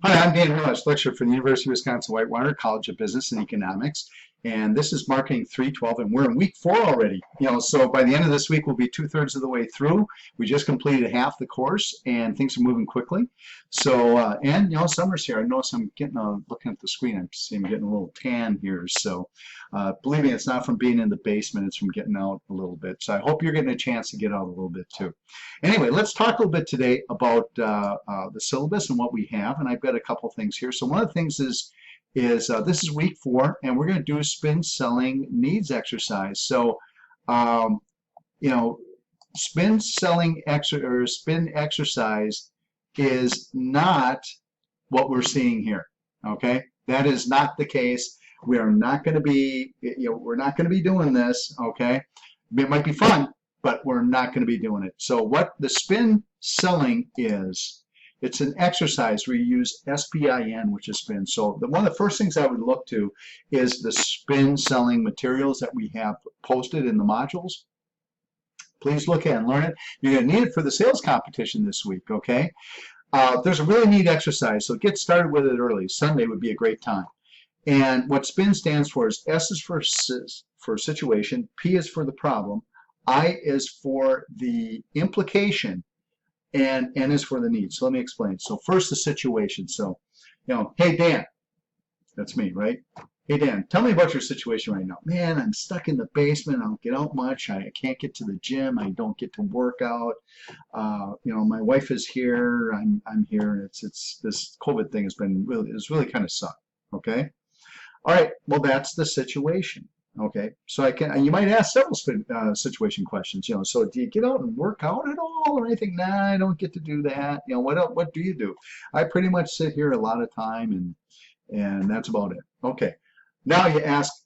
Hi, I'm Dan Hurlich, lecturer for the University of Wisconsin-Whitewater College of Business and Economics, and this is Marketing 312, and we're in week 4 already. So by the end of this week, we'll be 2/3 of the way through. We just completed half the course, and things are moving quickly. Summer's here. I notice I'm getting looking at the screen. I'm getting a little tan here. So, believe me, it's not from being in the basement. It's from getting out a little bit. So I hope you're getting a chance to get out a little bit too. Anyway, let's talk a little bit today about the syllabus and what we have, and I've got a couple things here. So one of the things is this is week 4, and we're going to do a spin selling needs exercise. So, um, you know, spin exercise is not what we're seeing here. Okay, that is not the case. We are not going to be, we're not going to be doing this. Okay, it might be fun, but we're not going to be doing it. So what the spin selling is, it's an exercise where you use SPIN, which is spin. So one of the first things I would look to is the spin selling materials that we have posted in the modules. Please look at and learn it. You're going to need it for the sales competition this week, okay? There's a really neat exercise, so get started with it early. Sunday would be a great time. And what SPIN stands for is S is for situation, P is for the problem, I is for the implication, and N is for the need. So let me explain. So first the situation. So, hey Dan, that's me, right? Hey Dan, tell me about your situation right now. Man, I'm stuck in the basement. I don't get out much. I can't get to the gym. I don't get to work out. My wife is here. I'm here. It's this COVID thing has really kind of sucked. Okay. All right. Well, that's the situation. Okay, so you might ask several situation questions, so do you get out and work out at all or anything? Nah, I don't get to do that. What do you do? I pretty much sit here a lot of time and that's about it. Okay, now you ask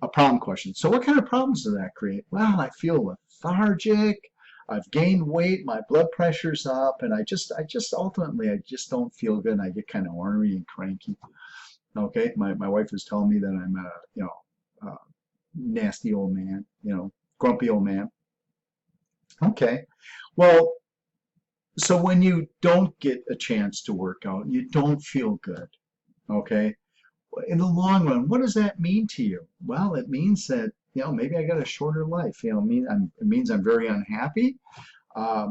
a problem question. So what kind of problems does that create? Well, I feel lethargic, I've gained weight, my blood pressure's up, and I just ultimately I just don't feel good, and I get kind of ornery and cranky. Okay, my wife is telling me that I'm nasty old man, grumpy old man. Okay, well, so when you don't get a chance to work out, you don't feel good. Okay, in the long run, what does that mean to you? Well, it means that maybe I got a shorter life. It means I'm very unhappy.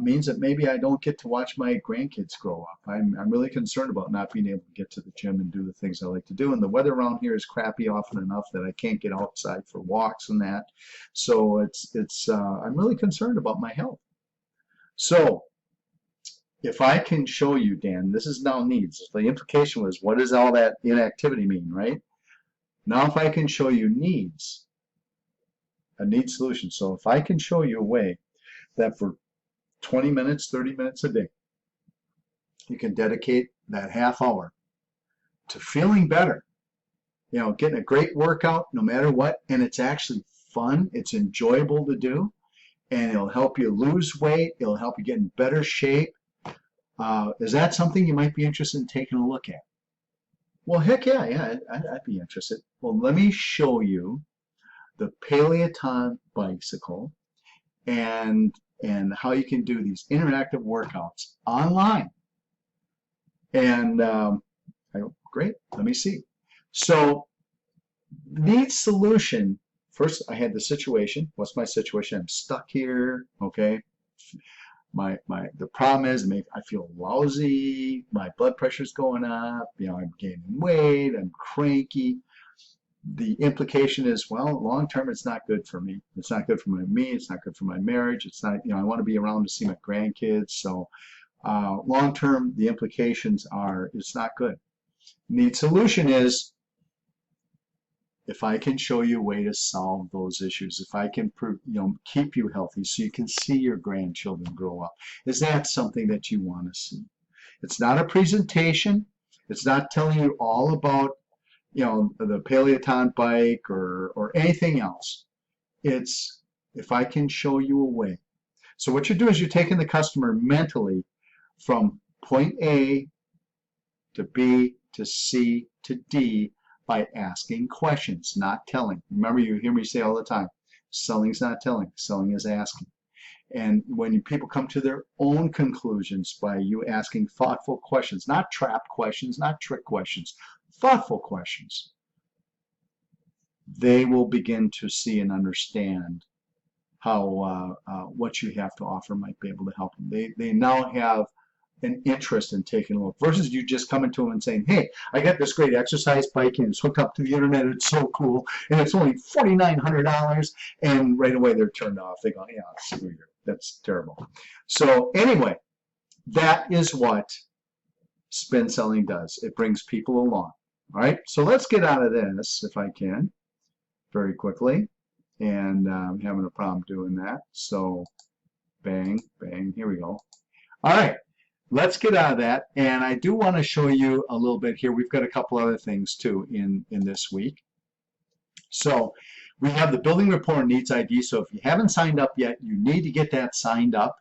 Means that maybe I don't get to watch my grandkids grow up. I'm really concerned about not being able to get to the gym and do the things I like to do. And the weather around here is crappy often enough that I can't get outside for walks and that. So I'm really concerned about my health. So if I can show you, Dan, this is now needs. The implication was, what does all that inactivity mean, right? Now if I can show you needs, a need solution. So if I can show you a way that for 20 minutes, 30 minutes a day, you can dedicate that half hour to feeling better, getting a great workout no matter what, and it's actually fun, it's enjoyable to do, and it'll help you lose weight, it'll help you get in better shape. Is that something you might be interested in taking a look at? Well, heck yeah, I'd be interested. Well, let me show you the Peloton bicycle and how you can do these interactive workouts online. And great, let me see. So need solution. First, I had the situation. What's my situation? I'm stuck here. Okay. The problem is I feel lousy. My blood pressure's going up. I'm gaining weight. I'm cranky. The implication is, well, long term, it's not good for me. It's not good for me. It's not good for my marriage. It's not, I want to be around to see my grandkids. So long term, the implications are it's not good. The solution is, if I can show you a way to solve those issues, if I can keep you healthy so you can see your grandchildren grow up, is that something that you want to see? It's not a presentation. It's not telling you all about the Peloton bike or anything else. It's if I can show you a way. So what you do is you're taking the customer mentally from point A to B to C to D by asking questions, not telling. Remember, you hear me say all the time, selling's not telling, selling is asking. And when people come to their own conclusions by you asking thoughtful questions, not trap questions, not trick questions, thoughtful questions, they will begin to see and understand how what you have to offer might be able to help them. They now have an interest in taking a look versus you just coming to them and saying, hey, I got this great exercise bike and it's hooked up to the internet. It's so cool. And it's only $4,900. And right away they're turned off. They go, yeah, screw you. That's terrible. So anyway, that is what spin selling does. It brings people along. All right. So let's get out of this if I can very quickly. And I'm having a problem doing that. So bang, bang. Here we go. All right. Let's get out of that, and I do want to show you a little bit here. We've got a couple other things too in this week. So we have the building report needs ID. So if you haven't signed up yet, you need to get that signed up.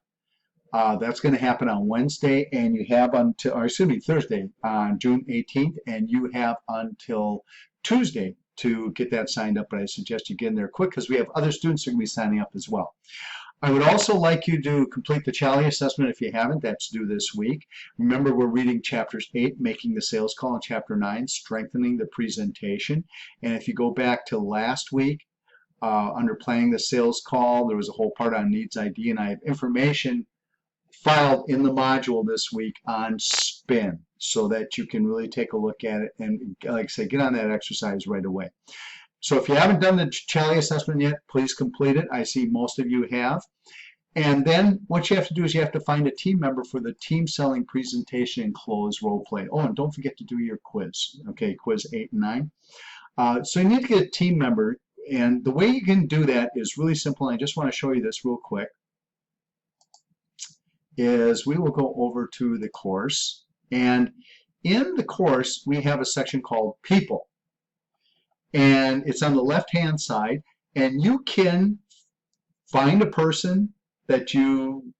That's going to happen on Wednesday, and you have until, or excuse me, Thursday on June 18th, and you have until Tuesday to get that signed up. But I suggest you get in there quick because we have other students who are going to be signing up as well. I would also like you to complete the Challenge assessment if you haven't. That's due this week. Remember, we're reading chapters 8, making the sales call, and chapter 9, strengthening the presentation. And if you go back to last week, under planning the sales call, there was a whole part on needs ID, and I have information filed in the module this week on spin so that you can really take a look at it and, like I say, get on that exercise right away. So if you haven't done the Challenge assessment yet, please complete it. I see most of you have. And then what you have to do is you have to find a team member for the team selling presentation and close role play. Oh, and don't forget to do your quiz. Okay, quiz 8 and 9. So you need to get a team member. And the way you can do that is really simple. And I just want to show you this real quick. Is we will go over to the course. And in the course, we have a section called People. And it's on the left-hand side, and you can find a person that you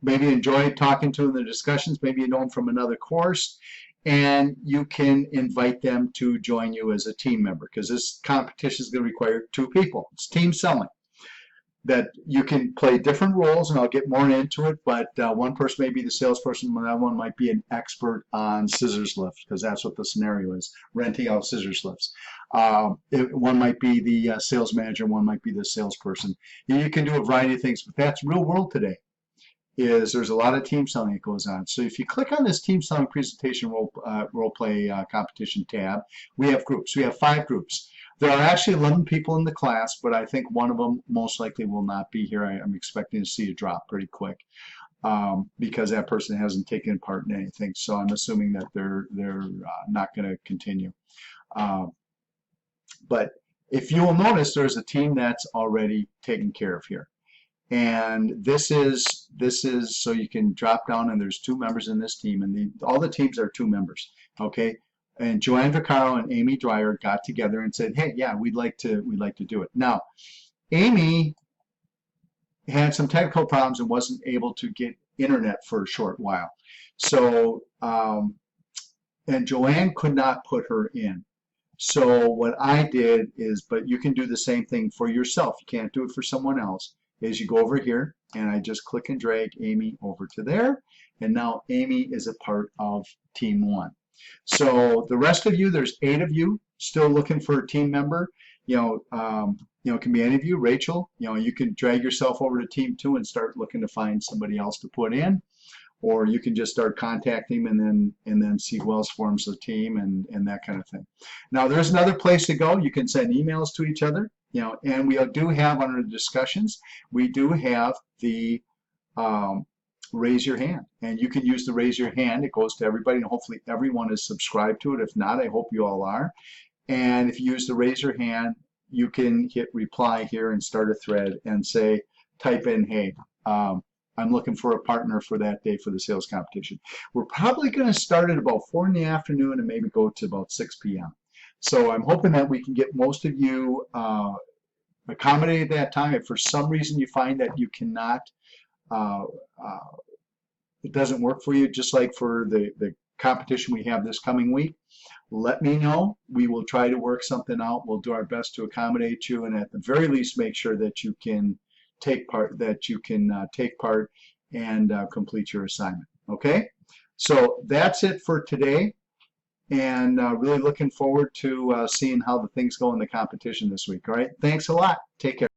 maybe enjoy talking to in the discussions, maybe you know them from another course, and you can invite them to join you as a team member because this competition is going to require 2 people. It's team selling. That you can play different roles, and I'll get more into it, but one person may be the salesperson, another one might be an expert on scissors lift, because that's what the scenario is, renting out scissors lifts. One might be the sales manager, one might be the salesperson. You can do a variety of things, but that's real world today. There's a lot of team selling that goes on. So if you click on this team selling presentation role play competition tab, we have groups. We have 5 groups. There are actually 11 people in the class, but I think one of them most likely will not be here. I'm expecting to see a drop pretty quick because that person hasn't taken part in anything. So I'm assuming that they're not going to continue. But if you will notice, there's a team that's already taken care of here. And this is so you can drop down, and there's 2 members in this team, and all the teams are 2 members. Okay. And Joanne Vaccaro and Amy Dwyer got together and said, hey, yeah, we'd like to do it. Now, Amy had some technical problems and wasn't able to get internet for a short while. So, and Joanne could not put her in. So what I did is, but you can do the same thing for yourself. You can't do it for someone else, is you go over here, and I just click and drag Amy over to there. And now Amy is a part of Team 1. So the rest of you, there's 8 of you still looking for a team member. It can be any of you. Rachel, you can drag yourself over to Team 2 and start looking to find somebody else to put in, or you can just start contacting them and then see who else forms the team and that kind of thing. Now there's another place to go. You can send emails to each other. And we do have under the discussions, we do have the raise your hand, and you can use the raise your hand. It goes to everybody, and hopefully everyone is subscribed to it. If not, I hope you all are. And if you use the raise your hand, you can hit reply here and start a thread and say, type in, hey, I'm looking for a partner for that day for the sales competition. We're probably going to start at about 4 in the afternoon and maybe go to about 6 p.m. So I'm hoping that we can get most of you accommodated at that time. If for some reason you find that you cannot, it doesn't work for you, just like for the competition we have this coming week, let me know. We will try to work something out. We'll do our best to accommodate you, and at the very least make sure that you can take part and complete your assignment. Okay, so that's it for today, and really looking forward to seeing how the things go in the competition this week. All right, thanks a lot. Take care.